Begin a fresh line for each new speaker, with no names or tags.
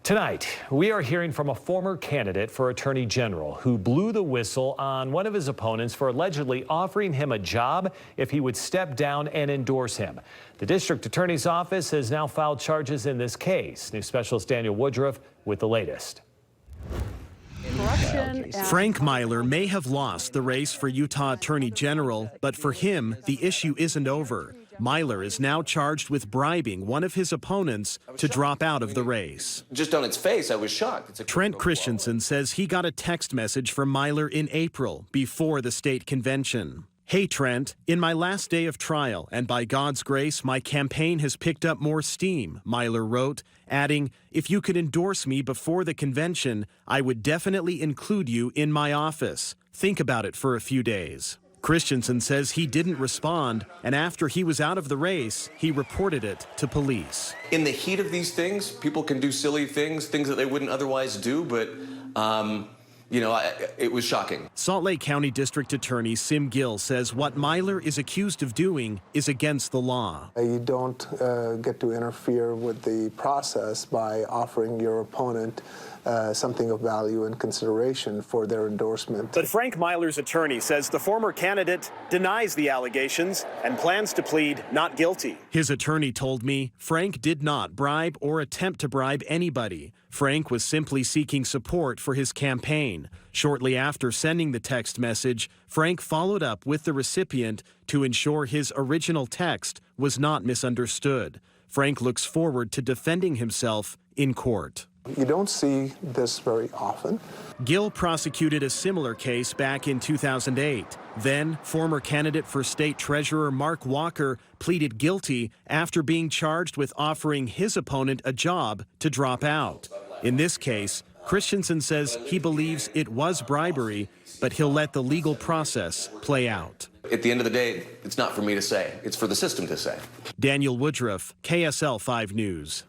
Tonight, we are hearing from a former candidate for Attorney General who blew the whistle on one of his opponents for allegedly offering him a job if he would step down and endorse him. The district attorney's office has now filed charges in this case. News specialist Daniel Woodruff with the latest.
Frank Myler may have lost the race for Utah Attorney General, but for him, the issue isn't over. Myler is now charged with bribing one of his opponents to drop out of the race.
Just on its face, I was shocked.
Trent Christensen says he got a text message from Myler in April, before the state convention. "Hey Trent, in my last day of trial, and by God's grace, my campaign has picked up more steam," Myler wrote, adding, "If you could endorse me before the convention, I would definitely include you in my office. Think about it for a few days." Christensen says he didn't respond, and after he was out of the race, he reported it to police.
In the heat of these things, people can do silly things that they wouldn't otherwise do, but it was shocking.
Salt Lake County District Attorney Sim Gill says what Myler is accused of doing is against the law.
You don't get to interfere with the process by offering your opponent something of value and consideration for their endorsement.
But Frank Myler's attorney says the former candidate denies the allegations and plans to plead not guilty. His attorney told me Frank did not bribe or attempt to bribe anybody. Frank was simply seeking support for his campaign. Shortly after sending the text message, Frank followed up with the recipient to ensure his original text was not misunderstood. Frank looks forward to defending himself in court.
You don't see this very often.
Gill prosecuted a similar case back in 2008. Then, former candidate for state treasurer Mark Walker pleaded guilty after being charged with offering his opponent a job to drop out. In this case, Christensen says he believes it was bribery, but he'll let the legal process play out.
At the end of the day, it's not for me to say. It's for the system to say.
Daniel Woodruff, KSL 5 News.